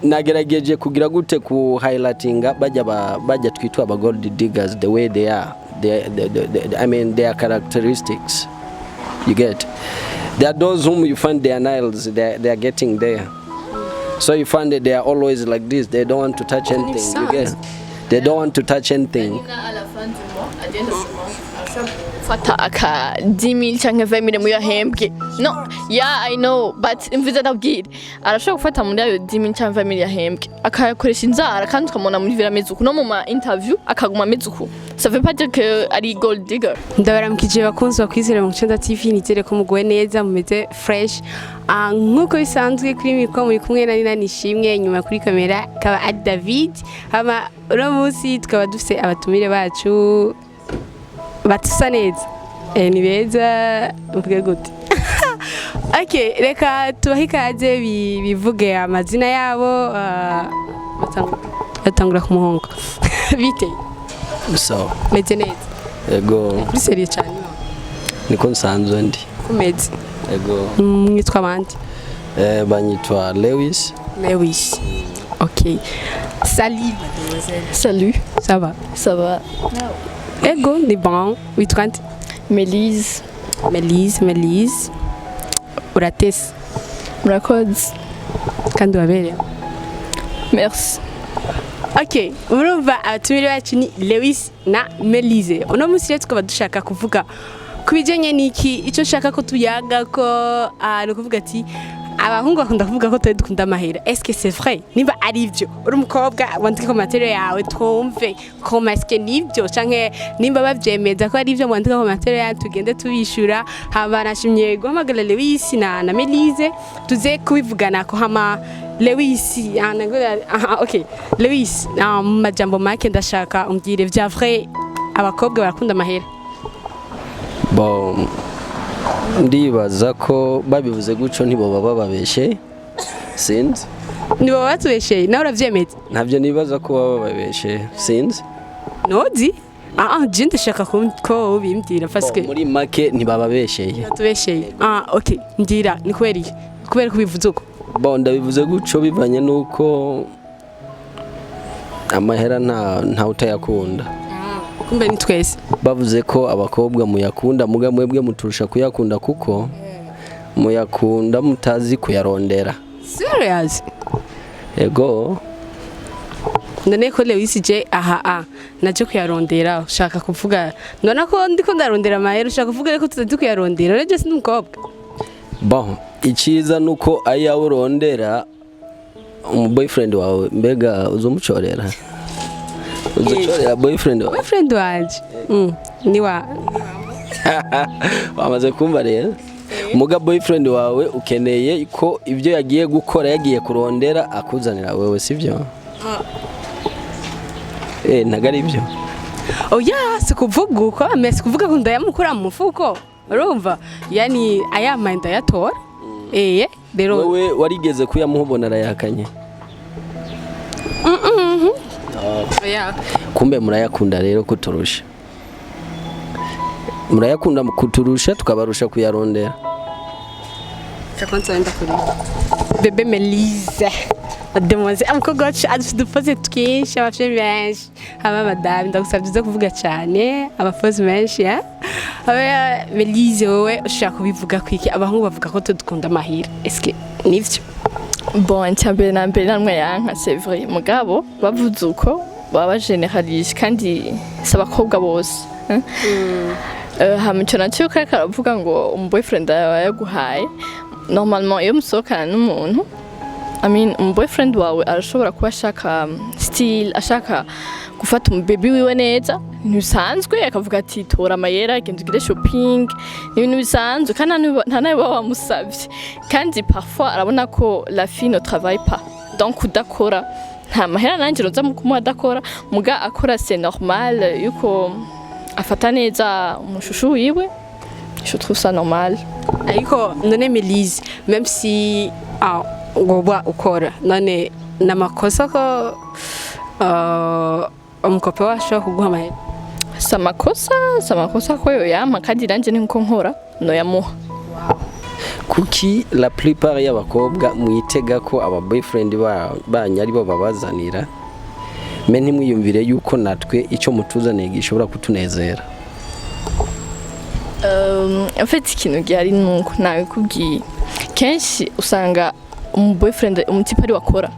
nagerageje kugira gute ku highlightinga bajya twitwa aba gold diggers the way they are. I mean their characteristics. You get. There are those whom you find their nails they are getting there. So you find that they are always like this. They don't want to touch anything. You get. They don't want to touch anything. Fata aka 10,000 cyangwa 20,000 mu yahembwe. No, yeah I know, but imviza ndabwira. Arashobora gufata muri ayo 10,000 cyangwa 20,000 yahembwe. Akayakoresha inzara kandi ukamona muri vira mezuku no mu ma interview akaguma mezuku. Ça veut pas dire que ari gold digger. Ndabaramukije bakunzi bakwizera mu Cenda TV nizere ko mugoye neza mumeze fresh. Nkuko bisanzwe kuri mikoro muri kumwe na Nina Nishimwe nyuma kuri kamera kaba ari David. Hama uno munsi tukaba dufite abatumire bacu batusa neza. Ni beza mvuge gute. Okay, reka tubahe ikaze bivuge amazina yabo batangura ku muhongo. Bite? So. Meze neza. Yego. Kuri serie cyane. Niko nsanzwe ndi. Kumeze. Yego. Mwitwa bandi? Banyitwa Lewis. Lewis. OK. Salut mademoiselle. Salut. Ça va? Ça va. Ego, ni bon. Witwa nde? Melise. Melise. Uratese. Murakoze. Kandi wabereye. Merci. OK, urumva abatumire bacu ni Lewis na Melise. Uno munsi rero tukaba dushaka kuvuga kubijanye niki ico shaka ko tuyaga ko no kuvuga ati abahungu bakunda kuvuga ko turi dukunda amahera. Est-ce que c'est vrai? Niba ari byo. Uri umukobwa wandika commentaire yawe twumve comment est-ce que nibyo canke nimba bavyemeza ko ari byo mwandika commentaire yawe tugende tubishura. Haba nashimye guhamagara Lewis na Melise tuze kubivugana ko hama Lewis OK Lewis majambo make ndashaka umbwire vya vrai abakobwa barakunda amahera. Bon ndibaza ko babivuze guco ntibo baba babeshe sinzi nibo batubeshe nawe uravyemeza ntavyo nibaza ko baba babeshe sinzi nodi je ndashaka ko ubimbwira parce que muri make ntibababesheye batubesheye OK ndira ni kubera ko bivuze uko bon ndabivuze guco bivanye nuko amahera nta utayakunda kumbe ni twese bavuze ko abakobwa muyakunda muga mwebwe muturusha kuyakunda kuko muyakunda mutazi kuyarondera. Serious? Ego. Ndane ko Lewis je naje kuyarondera ushaka kuvuga ndona ko ndiko ndarondera amahera ushaka kuvuga ko tutazi kuyarondera rero je n'umukobwa. Bon, iciza nuko ayawurondera boyfriend wawe mbega uzumucorera. Uzocorera boyfriend wanje. Ni wa. Wamaze kumva rero. Muga boyfriend wawe ukeneye ko ibyo yagiye gukora yagiye kurondera akuzanira wewe sivyo? Ntagari ibyo. Oya sikuvuga uko amese kuvuga ko ndayamukura mu mufuko. Urumva? Yani ayamanda yatora. Rero wewe warigeze kuyamuhobona arayakanye. Kumbe murayakunda rero kuturusha. Murayakunda kuturusha tukabarusha kuyarondera. Chakonza enda kuri. Bebe Melise. Mademoiselle amukobwa wacu adufite twinshi abafye benshi. Aba madame ndagusabye kuvuga cyane abafozi benshi ya. Aba Melise wowe ushaka kubivuga kwiki abahungu bavuga ko tudukunda amahira. Est-ce que nivyo? Bon, cyambere na mbere namwe yanka c'est vrai. Mugabo bavuze uko baba generalise kandi sabakobwa bose. Hamico nacyo karavuga ngo boyfriend yaguhaye. Normalement iyo musokana n'umuntu boyfriend wawe arashobora kuba ashaka style ashaka gufata baby wiwe neza ntusanzwe akavuga ati tora amayera agenda ugire shopping n'ibintu bisanzwe kandi nta nawe wamusavye kandi parfois arabona ko la fille ne travaille pas donc udakora nta mahera nanjye roza mu kumuha adakora muga akora c'est normal yuko afata neza umushushu wiwe. Je trouve ça normal. Ariko none Melise même si ngoba ukora none namakosa ko umukope washo kuguha amahera. Samakosa ko yo yama kandi ranje niko nkora no yamuha. kuki la plupart y'abakobwa mwitega ko aba boyfriend banyu ari bo babazanira me ntimwiyumvire yuko natwe icyo mutuzaniye gishobora kutunezera? En fait ikintu gihari nuko nawe kubwiye kenshi usanga boyfriend umutipe ari wakora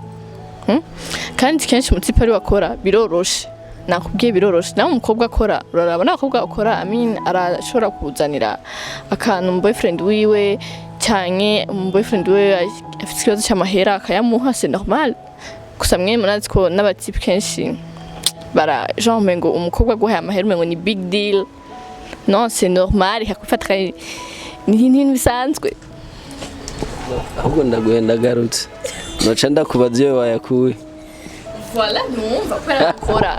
kandi kenshi umutipe ari wakora biroroshe, nakubwiye biroroshe. Nawe umukobwa akora uraraba n'abakobwa akora arashobora kuzanira akantu boyfriend wiwe cyane boyfriend we afite ikibazo cy'amahera akayamuha, c'est normal. Gusa mwe munazi ko n'abatipe kenshi bara genre ngo umukobwa guhaye amahera ngo ni big deal. Non, c'est normal, hakufata ni bisanzwe. Ahubwo ndaguhenda garutse noca ndakubaza iyo wayakuye. Voilà, numva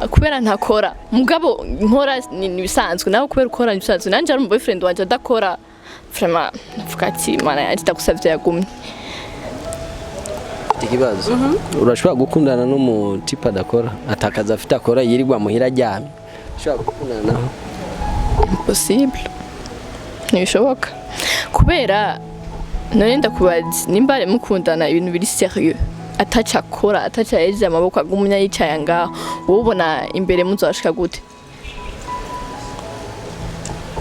kubera ntakora mugabo nkora ni bisanzwe, nawe kubera ukora ni bisanzwe. Nanje ari boyfriend wanje adakora vraiment navuga ati mana yaje ndagusavye yagumye. Ikibazo urashobora gukundana n'umutipe adakora atakaza afite akora yirirwa muhira aryamye, ushobora gukundana naho? Impossible, ntibishoboka kubera none ndakubaza nimba mukundana ibintu biri sérieux atacakora atacayeje amaboko agumya yicaye ngaho ubona imbere muzashika gute?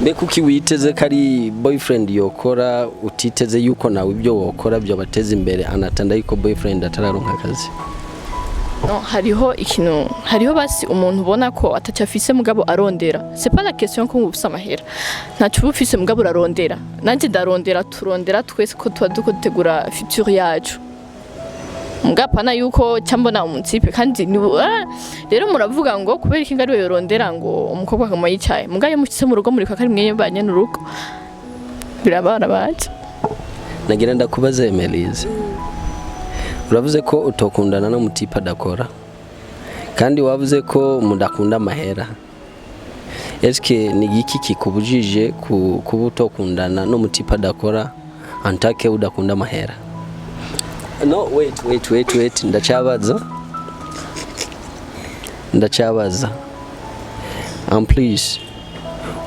Mbe kuki witeze kari boyfriend yokora utiteze yuko nawe ibyo wokora byo bateze imbere anatanda yuko boyfriend atararonka akazi? No, hariho basi umuntu ubona ko atacafise mugabo arondera. C'est pas la question ko ngufisa amahera. Ntacu ufise mugabo arondera. Nanje ndarondera, turondera twese ko tuba dukotegura future yacu. Mugapana yuko cyambona umutipe kandi rero muravuga ngo kubera iki ngari we yorondera ngo umukobwa akama yicaye. Mugaye mukise mu rugo muri kakari mwenye banye n'urugo. Birabara baje. Nagira ndakubaza Melise. Uravuze ko utokundana no mutipe adakora kandi wavuze ko mudakunda amahera. Eske ni giki kikubujije kuba utokundana no mutipe adakora antake udakunda amahera? No, wait, ndacabaza please,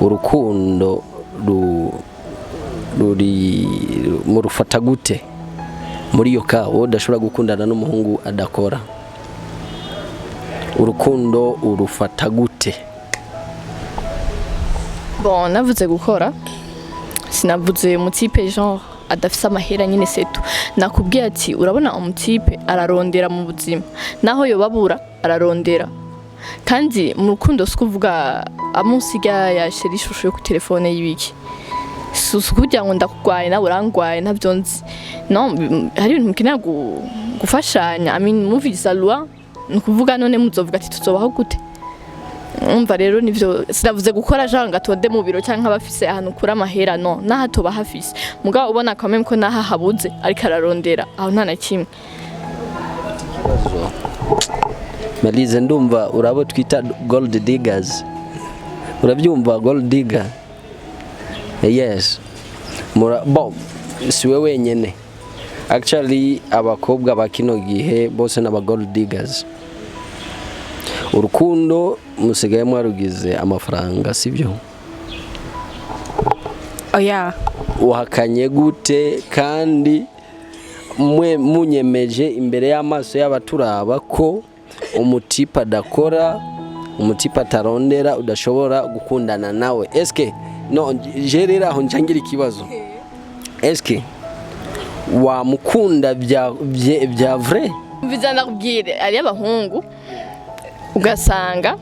urukundo ruri murufata gute muri yo ka udashobora gukundana n'umuhungu adakora? Urukundo urufata gute? Bon, navuze gukora, sinavuze umutipe genre adafise amahera nyine setu. Nakubwiye ati urabona umutipe ararondera mu buzima naho yobabura ararondera, kandi mu rukundo skuvuga amusiga yashira ishusho yo ku telefone y'ibiki kugira ngo ndakugwaye nawe urangwaye ntabyo nzi. No, hari ibintu mukenera gufashanya. I mean movies are loi, nukuvuga none muzovuga ati tuzobaho gute? Umva rero nivyo sinavuze gukora genre ngatonde mu biro cyangwa abafise ahantu kura amahera, no, naha toba hafise mugabo ubona quand même ko naha habuze ariko ararondera aho nta na kimwe. Melise, ndumva urabo twita gold diggers. Urabyumva gold digger? Yes. Bon, siwe wenyene. Actually abakobwa bakino gihe bose n'aba gold diggers. Urukundo musigaye mwarugize amafaranga sibyo? Oya. Uhakanye gute kandi mwe munyemeje imbere y'amaso y'abaturaba ko umutipe adakora, umutipe atarondera, udashobora gukundana nawe? Eske no jerera aho njangira ikibazo. Eske wa mukunda bya vrai? Bizana kubwire ari abahungu ugasanga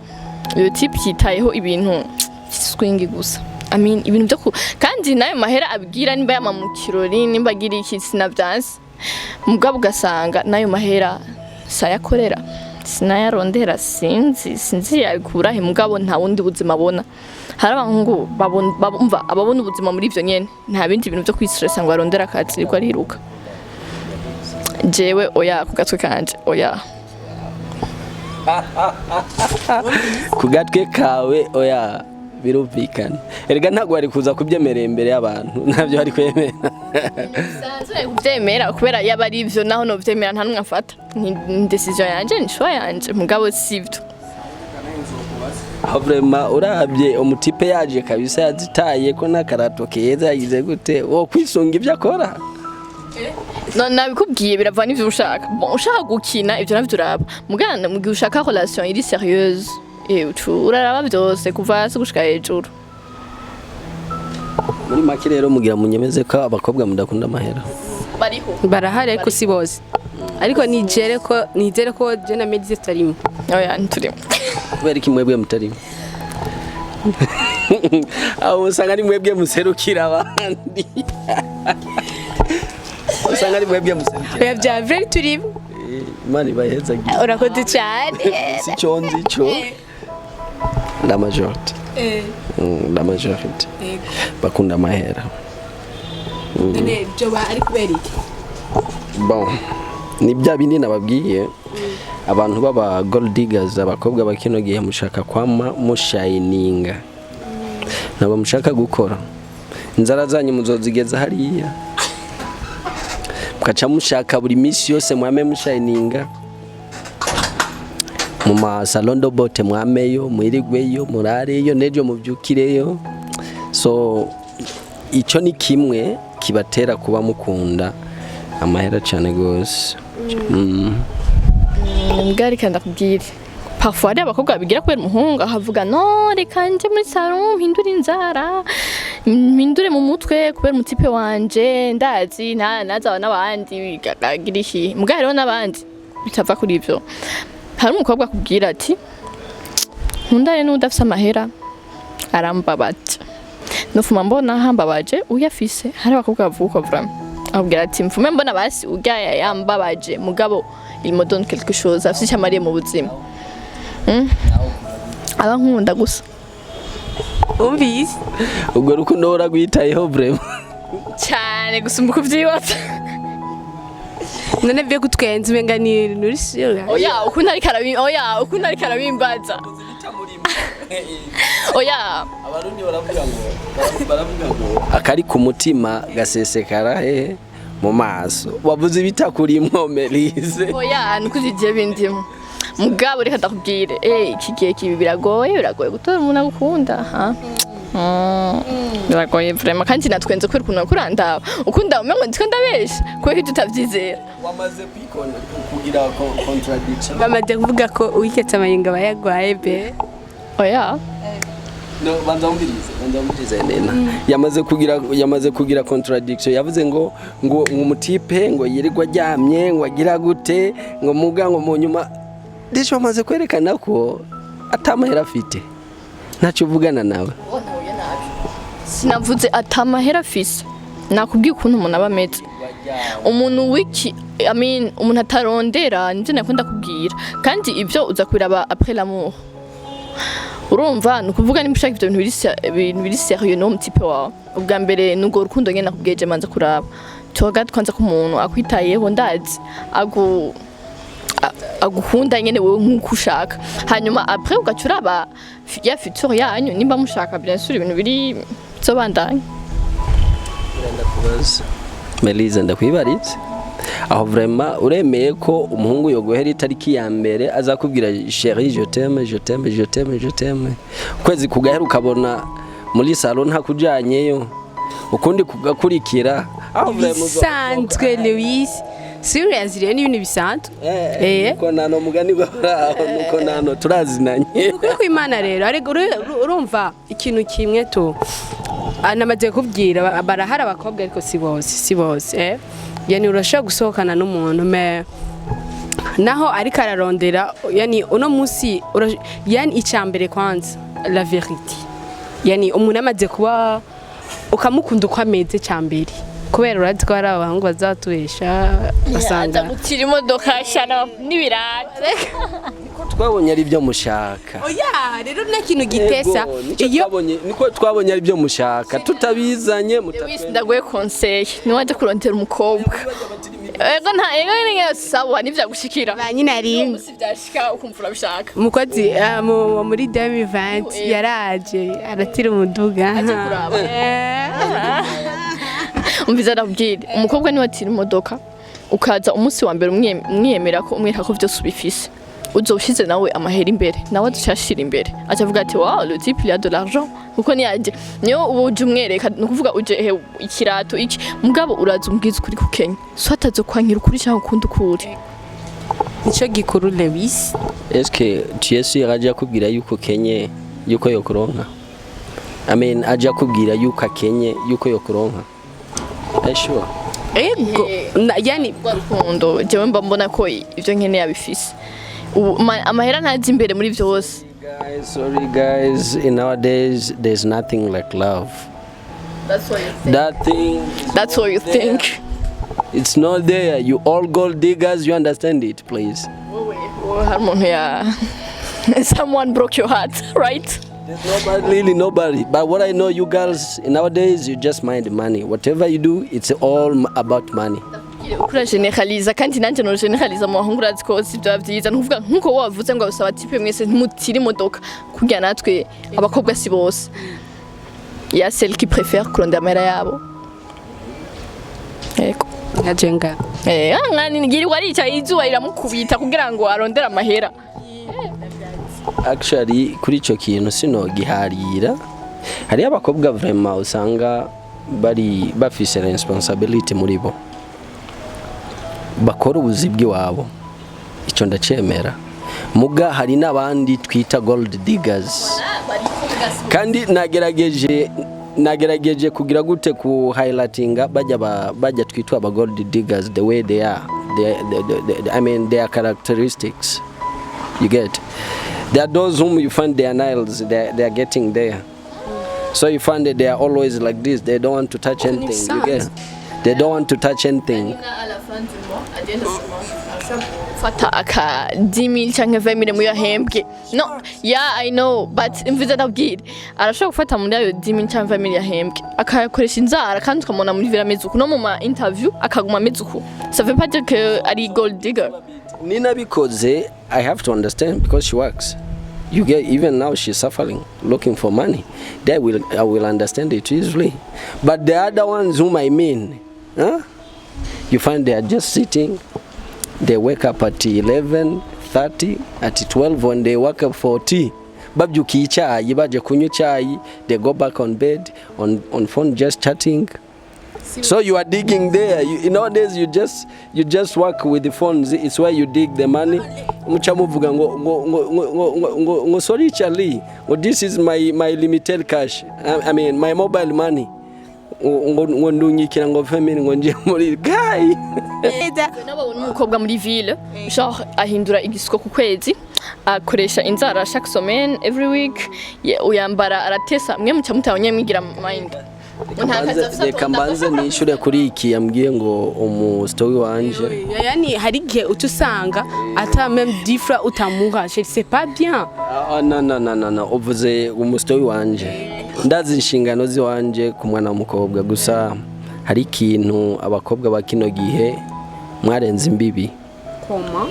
iyo type yitayeho ibintu swing gusa. I mean ibintu byo kandi nayo mahera abwira nimba yamamukirori nimba agira iki sinabyanse mugabo ugasanga nayo mahera sayakorera sinayarondera sinzi yakura he mugabo nta wundi buzima abona. Hari abahungu babumva ababona ubuzima muri ivyo nyene nta bindi bintu byo kwistressa ngo arondera akazi ko ariruka. Jewe oya ku gatwe kanje oya. Ku gatwe kawe oya birumvikana. Erega ntago ari kuza kubyemerera imbere y'abantu ntabyo ari kwemera. Sanzwe kubyemera kubera yaba ari ivyo naho no byemera nta numwe afata. Ni decision yanje ni choix yanje mugabo sivyo. Vraiment urabye umutipe yaje kabisa yazitaye ko nakarato keza yagize gute wo kwisunga ibyo akora. no nabikubwiye biravana n'ivyo ushaka bon ushaka gukina ivyo navyo uraba mugana mu gihe ushaka relation iri sérieuse uraraba byose kuva hasi gushika hejuru. Muri make rero mugira munyemeze ko abakobwa mudakunda amahera Bariho barahari ariko si bose ariko nizere ko je na Medize tutarimo. oya nturimo kubera iki mwebwe mutarimo aho usanga ari mwebwe muserukira abandi usanga ari mwebwe muserukira Oya bya very turimo. Imana ibahezagiye Urakoze cyane. si cyo nzi cyo la majorité la majorité bakunda amahera None byo ba ari kubera iki? bon ni bya bindi nababwiye abantu baba gold diggers abakobwa bakino gihe mushaka kwama mushininga nabo mushaka gukora inzara zanyu muzozigeza hariya mukaca mushaka buri minsi yose mwame mushininga mu masalon de bote mwameyo mwirigweyo murareyo nejo mubyukireyo so icyo ni kimwe kibatera kuba mukunda amahera cyane gose mbwari kandi akubwire parfois ari abakobwa bigira kubera umuhungu ahavuga no reka nje muri salon mpindure inzara mpindure mu mutwe kubera umutipe wanje ndazi naza n'abandi gagira iki mbwari rero n'abandi bitava kuri ivyo hari umukobwa akubwira ati nkundane n'udafise amahera arambabaje nufuma mbona hambabaje uyafise hari abakobwa bavuga vraiment abwira ati mfume mbona basi urya yambabaje mugabo il me donne quelque chose afite cyamariye mu buzima aba nkunda gusa Umvise ubwo rukundo uragwitayeho vraiment cyane gusumba kuvyibata none byo gutwenza umenga ni nurisira. oya ukunda ari karabimbaza oya abarundi baravuga ngo akari ku mutima gasesekara mu maso wavuze ibitakurimwo Melize oya nukuzigiye bindimo mugabo reka ndakubwire iki gihe kibi biragoye gutora umuntu agukunda biragoye vraiment kandi natwenze kwera ukuntu kurandaba ukunda umengo ndiko ndabesha kuko tutavyizera wamaze kugira contradiction Bamaze kuvuga ko uwiketse amayinga bayagwaye be. oya no banzamubirize nena yamaze kugira contradiction yavuze ngo umutipe ngo yirirwa ryamye ngo agira gute ngo muga ngo mu nyuma desho amaze kwerekana ko atamahera afite ntacyo uvugana nawe sinavuze atamahera afise nakubwiye ukuntu umuntu aba ameze umuntu wiki umuntu atarondera nivyo nakunda kubwira kandi ibyo uza kubiraba après l'amour urumva nukuvuga nimba ushaka ibintu biri sérieux no mutipe wawe ubwa mbere nugo rukundo nyene nakubwiye manza kuraba toga twanza ku muntu akwitayeho ndazi agukunda nyene wewe nkuko ushaka hanyuma après ugacuraba ya future yanyu nimba mushaka bien sûr ibintu biri zobandanya Melize ndakwibarize aho vraiment uremeye ko umuhungu yogohera itariki ya mbere azakubwira chérie je t'aime kwezi kugahera ukabona muri salon nta kujanyeyo ukundi kugakurikira aho vraiment bisanzwe Louis serious rero ni ibintu bisanzwe ko nano mugani gwaho nuko nano turazinanye kuko Imana rero ariko urumva ikintu kimwe to anamaze kubwira barahara abakobwa ariko si bose yani urashaka gusohokana n'umuntu naho ariko ararondera yani uno munsi yani icyambere kwanza la vérité yani umuntu amaze kuba ukamukunda uko ameze cyambere kubera urazi ko hari abahungu bazatuhesha basanga mutira imodoka shana n'ibirata twabonye ari byo mushaka oya rero na kintu gitesa niko twabonye ari byo mushaka tutabizanye ndaguye conseil niwaje kurondera umukobwa ego nta sawa nivyagushikira banyine ari byashika ukumvura bishaka umukozi muri 2020 yaraje aratira umuduga umviza ndabwire umukobwa ni watira imodoka ukaza umunsi wa mbere umwiyemera ko umwereka ko byose ubifise uzobushize nawe amahera imbere nawe adushashira imbere acavuga ati wow le type il a de l'argent kuko niyaje niyo ubuje umwereka nukuvuga uje ikirato iki mugabo uraza umbwiza kuri kukenya so atazo kwankira ukuri cyangwa kundi ukuri nico gikuru Lewis eske Yesu yaraje akubwira yuko kenye yuko yokuronka amen aje akubwira yuko akenye yuko yokuronka sure ego yani rukundo jewe mba mbona ko ivyo nkene yabifise amahera ntazi imbere muri byose. Sorry guys, in nowadays there's nothing like love. That's what you think. That's what you think. It's not there. You all gold diggers, you understand it, please. Someone broke your heart, right? There's nobody. But what I know, you girls, nowadays, you just mind money. Whatever you do, it's all about money. Ukura generaliza kandi nanje no generaliza mu bahungu urazi ko sivyo bavyiza nkuvuga nkuko wavuze ngo usaba type mwese mutiri modoka kugira natwe abakobwa si bose ya celle qui préfère kurondera amera yabo eko yajenga ngani ngiri warica izuba iramukubita kugira ngo arondera amahera. Actually kuri ico kintu sino giharira hari abakobwa vraiment usanga bari bafise responsibility muri bo bakora ubuzibwi wabo icyo ndacemera muga hari nabandi twita gold diggers kandi nagerageje kugira gute ku highlightinga bajya twitwa aba gold diggers the way they are I mean their characteristics you get there are those whom you find their nails they are getting there so you find that they are always like this they don't want to touch anything you get they don't want to touch anything. Fata aka 10,000 cyangwa 20,000 mu yahembwe no yeah I know but imviza ndabwira arashobora gufata muri ayo 10,000 cyangwa 20,000 yahembwe akakoresha inzara kandi ukamona muri vira mezuku no mu ma interview akaguma mezuku ça veut pas dire que ari gold digger. Nina bikoze I have to understand because she works. You get even now she's suffering looking for money. I will understand it easily. But the other ones whom I mean, you find they are just sitting. They wake up at 11:30, at 12 when they wake up for tea. Babyuki icyayi baje kunywa icyayi, they go back on bed on phone just chatting. So you are digging there. Nowadays you just work with the phones. It's where you dig the money. Mucha muvuga ngo sorry Charlie. This is my limited cash. I mean my mobile money. Ngo ndunyikira ngo family ngo nje muri guy. Nababona umukobwa muri ville genre ahindura igisiko ku kwezi akoresha inzara chaque semaine every week uyambara aratesa mwe muca mutawonye mwigira mind. Reka mbanze nishure kuri iki yambwiye ngo umustowi wanje yani hari gihe utusanga ata même difra utamuha c'est pas bien. No uvuze umustowi wanje ndazi inshingano ziwanje ku mwana w'umukobwa gusa hari ikintu abakobwa bakino gihe mwarenze imbibi koma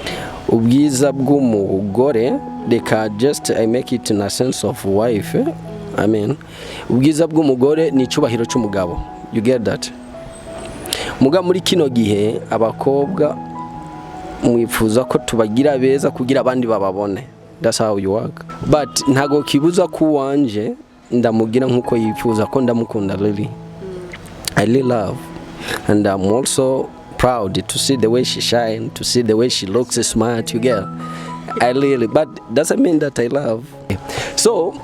ubwiza bw'umugore reka just I make it in a sense of wife I mean ubwiza bw'umugore ni icubahiro cy'umugabo you get that muga muri kino gihe abakobwa mwifuza ko tubagira beza kugira abandi bababone that's how you work but ntago kibuza ku wanje ndamugira nkuko yifuza ko ndamukunda really I really love and I'm also proud to see the way she shine to see the way she looks smart you get I really but doesn't mean that I love so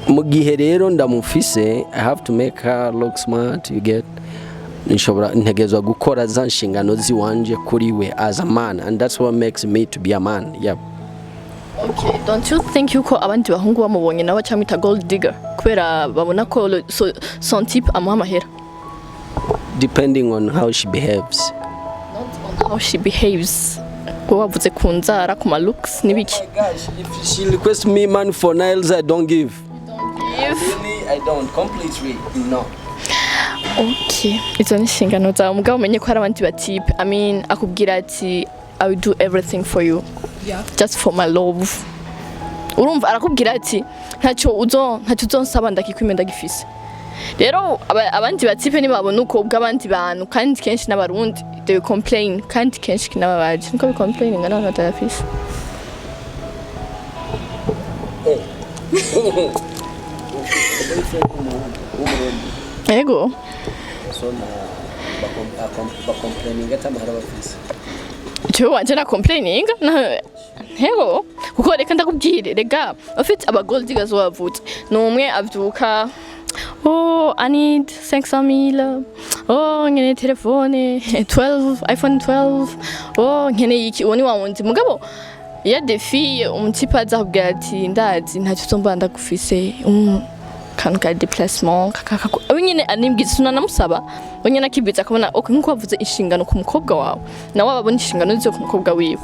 mugihe rero ndamufise I have to make her look smart you get nishobora ntegezwa gukora za nshingano ziwanje kuri we as a man and that's what makes me to be a man yep. Okay, don't you think yuko abandi bahungu bamubonye nawe cyamita gold digger kubera babona ko son type amuha amahera depending on how she behaves not on how she behaves ko wavuze ku nzara ku ma looks nibiki if she requests me money for nails I don't give. Really, I don't completely no. Okay, izo nshingano zawe mugabo umenye ko hari abandi ba type I mean akubwira ati I will do everything for you. Yeah. Just for my love. Urumva arakubwira ati ntacyo uzonsaba ndakikwimenda gifise. Rero abandi batipe ni babona uko bw'abandi bantu kandi kenshi n'abarundi they complain kandi kenshi n'ababaje niko complain ngana batafise. ego so na complaining ata mahara bafise cyo wanje na complaining na ego kuko reka ndakubwire rega afite aba gold diggers wavutse numwe avyuka oh I need 500,000 oh ngene telefone 12 iPhone 12 oh ngene iki woni wawundi mugabo ya defi umutipa azabwira ati ndazi ntacyo uzomba ndagufise kantu ka déplacement nyine animbwiza namusaba nyine akibwiza akabona nkuko wavuze inshingano ku mukobwa wawe nawe ababona inshingano zo ku mukobwa wiwe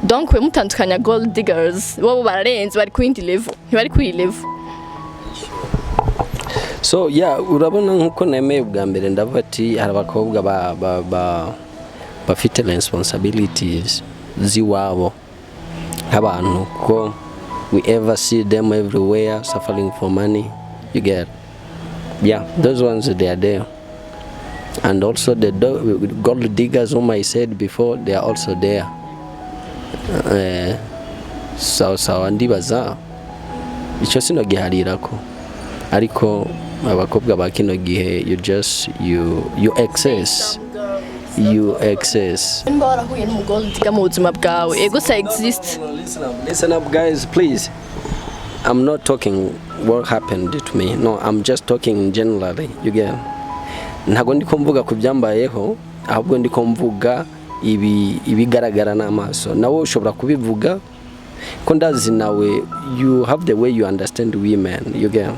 donc we mutandukanya gold diggers wabo bararenze bari ku yindi level ntibari ku iyi level. So urabona nkuko nemeye bwa mbere ndavuga ati hari abakobwa bafite responsibilities ziwabo nk'abantu ko we ever see them everywhere suffering for money, you get. Those ones they are there. And also the gold diggers whom I said before, they are also there. Sawa ndibaza icyo sino giharirako ariko abakobwa ba kino gihe you excess Mbarahuye n'umugold digger mu buzima bwawe ego sa exist. Listen up guys, please. I'm not talking what happened to me. No, I'm just talking generally. You get. Ntago ndiko mvuga ku byambayeho, ahubwo ndiko mvuga ibigaragara n'amaso. Nawe ushobora kubivuga ko ndazi nawe you have the way you understand women. You get.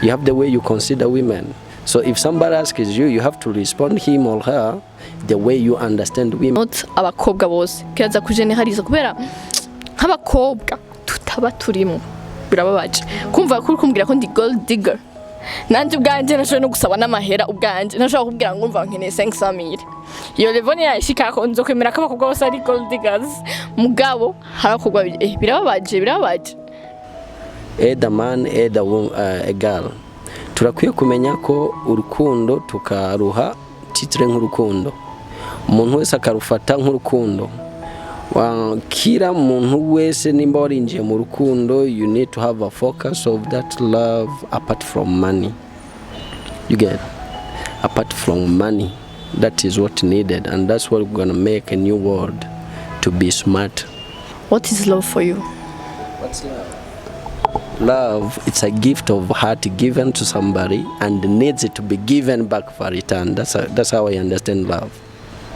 You have the way you consider women. So if somebody asks you, you have to respond him or her the way you understand women. Not abakobwa bose kiraza kujeneraliza kubera nk'abakobwa tutaba turimo birababaje kumva kuri kumbwira ko ndi gold digger nanje ubwanje nashoye no gusaba n'amahera ubwanje nashaka kubwira ngo mva nkeneye 500,000 iyo level ni yashika ko nzo kwemera ko abakobwa bose ari gold diggers mugabo harakogwa birababaje either man either a girl. Turakwiye kumenya ko urukundo tukaruha titre nk'urukundo, umuntu wese akarufata nk'urukundo. Kira muntu wese nimba warinjiye mu rukundo, you need to have a focus of that love apart from money. You get. Apart from money, that is what needed, and that's what we're gonna make a new world to be smart. What is love for you? What's love? Love, it's a gift of heart given to somebody and needs it to be given back for return. That's how I understand love.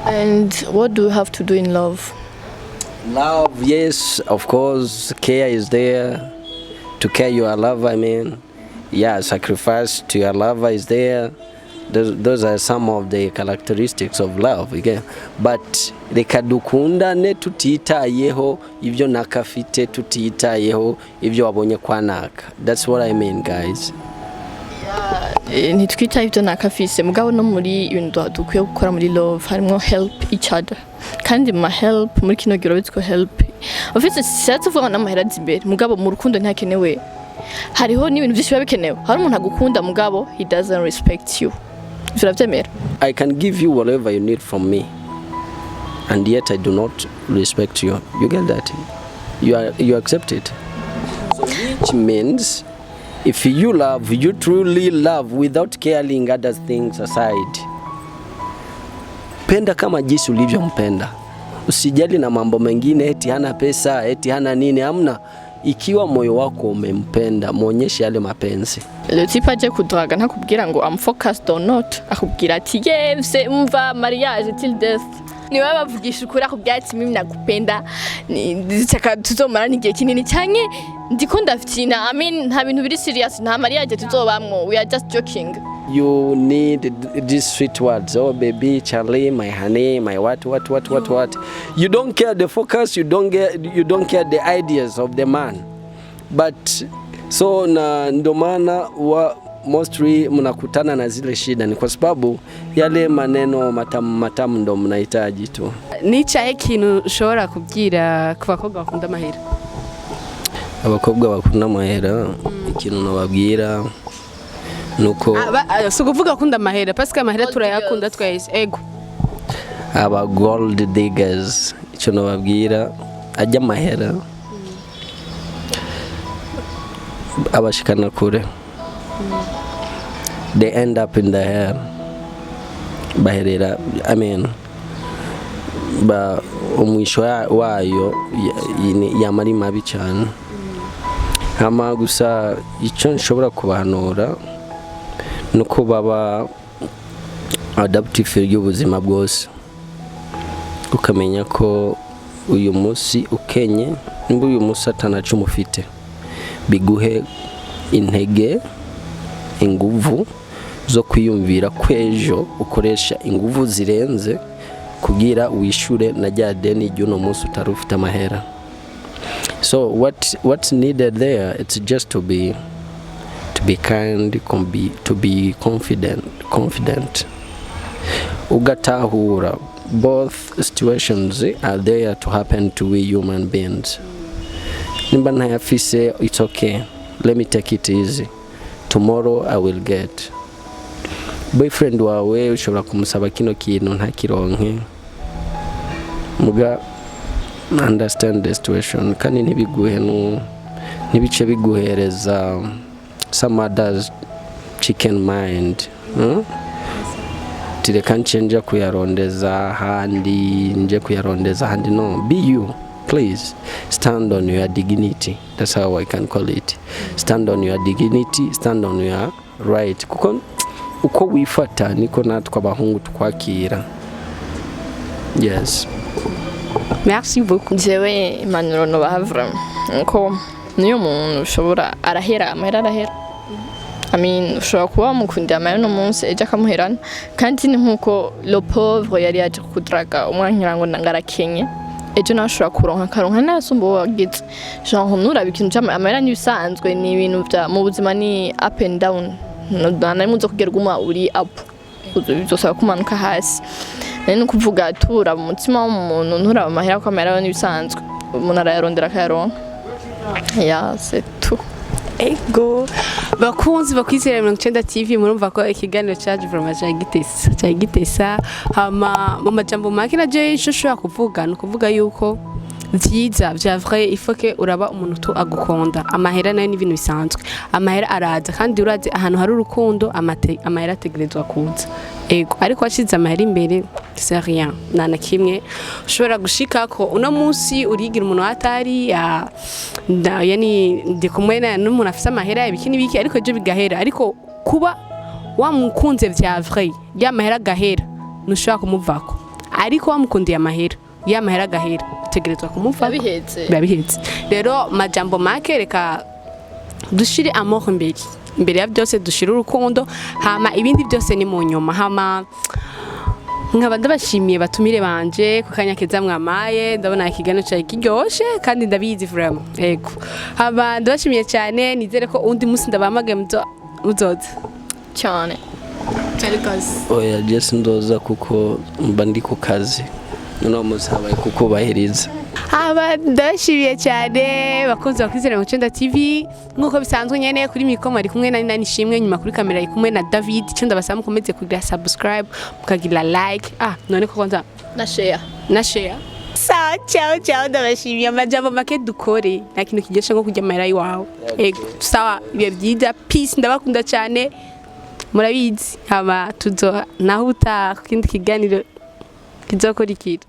And what do you have to do in love? Love, yes, of course, care is there. To care your lover, sacrifice to your lover is there. Those are some of the characteristics of love, okay? But reka dukundane tutitayeho ibyo nakafite, tutitayeho ibyo wabonye kwa naka. That's what I mean, guys. Nitwita ibyo nakafise mugabo no muri ibintu dukwiye gukora muri love harimo help each other kandi help muri kino giro bitwa help ofise shatse vuga n'amahera zimbere mugabo mu rukundo ntakenewe hariho n'ibintu byinshi bikenewe hari umuntu agukunda mugabo he doesn't respect you. I can give you whatever you need from me, and yet I do not respect you. You get that? You accept it. So which means, if you love, you truly love without caring other things aside. Penda kama jinsi ulivyompenda. Usijali na mambo mengine eti hana pesa, eti hana nini, hamna. Ikiwa moyo wako umempenda, muonyeshe yale mapenzi. Le type aje kudraga ntakubwira ngo I'm focused or not, akubwira ati yevse umva mariage till death. Ni wewe bavugisha ukuri akubwira ati mimi nakupenda, nditaka tuzomara n'igihe kinini cyane ndiko ndaftina. Nta bintu biri serious, nta mariage tuzobamwo, we are just joking. You need these sweet words. Oh baby, Charlie, my honey, my what. You don't care the focus, you don't care the ideas of the man. But so ndo maana mostly mnakutana na zile shida ni kwa sababu yale maneno matamu ndo mnahitaji tu. Nicaye kintu ushobora kubwira ku bakobwa bakunda amahera? Abakobwa bakunda amahera ikintu nababwira nuko so kuvuga akunda amahera parce que amahera turayakunda twese ego. Aba gold diggers icyo nababwira ajya amahera abashikana kure. they end up in the hell. Baherera, I mean, umwisho wayo yamari mabi cyane. Hama gusa icyo nshobora kubahanura nuko baba adaptive y'ubuzima bwose, ukamenya ko uyu munsi ukenye, nimba uyu munsi atanacu mufite, biguhe intege, inguvu zo kwiyumvira kwejo ukoresha inguvu zirenze kugira wishure na rya deni ry'uno munsi utari ufite amahera. So what's needed there, it's just to be kind, to be confident. Ugatahura both situations are there to happen to we human beings. Nimba ntayafise, it's okay, let me take it easy, tomorrow I will get. Boyfriend wawe ushobora kumusaba kino kintu ntakironke, muga understand the situation, kandi ntibiguhe ntibice biguhereza some others chicken mind. Tireka nje kuyarondeza handi, no, be you, please. Stand on your dignity, that's how I can call it. Stand on your dignity, stand on your right, kuko uko wifata niko natwe abahungu twakira. Yes. Merci beaucoup. Jewe impanuro no bahavra nko niyo muntu ushobora arahera amahera arahera. I mean ushobora kuba mukundira amahera no munsi ejo akamuherana, kandi ni nkuko le pauvre yari yaje kudraga umwanya ngo ngarakenye ejo nashobora kuronka karonka nasumbo wagize genre nurabe ikintu cy'amahera n'ibisanzwe ni ibintu bya mu buzima ni up and down, none muzo kugerwa uri up uzosaba kumanuka hasi. Nene kuvuga tura mu mutima w'umuntu nturaba amahera ko amahera n'ibisanzwe umuntu arayarondera akayaronka. Ya c'est tout. Ego bakunzi bakwizera 90 TV, murumva ko ikiganiro cyaje from Gitesa hama mu majambo make naje nshobora kuvuga no kuvuga yuko vyiza vya vrai il faut que uraba umuntu to agukonda. Amahera nayo ni ibintu bisanzwe, amahera araza kandi urazi ahantu hari urukundo amahera ategerezwa kuza. Ego ariko washize amahera imbere c'est rien, nana kimwe ushobora gushika ko uno munsi urigira umuntu atari yani ndi kumwe n'umuntu afite amahera ibikini biki ariko je bigahera, ariko kuba wamukunze vya vrai ya mahera gahera nushobora kumuvako, ariko wamukundiye amahera ya mahera gahera utegerezwa kumuvako babihetse. Rero majambo make reka dushire amahoro imbere ya byose, dushira urukundo hama ibindi byose ni mu nyuma. Hama nkaba ndabashimiye batumire banje kukanya keza mwamaye, ndabona ikigano cyaje kiryoshe kandi ndabizi vraiment. Ego haba ndabashimiye cyane, nizere ko undi musi ndabamage muzoza cyane kazi. Oya just ndoza kuko mba ndi ku kazi no musabaye kuko bahiriza. Haba ndashimiye cyane bakunze bakwizera 90 TV, nkuko bisanzwe nyene kuri mikoma ari kumwe na Nishimwe, nyuma kuri kamera ari kumwe na David. Cyo ndabasaba mukomeze kugira subscribe, mukagira like, none ko kwanza na share. Sawa, ciao ndabashimiye. Amajambo make dukore nta kintu kigesha nko kujya amahera iwawe. Ego sawa, ibihe byiza, peace, ndabakunda cyane murabizi. Haba tuzo nahuta kindi kiganiro kizokurikira.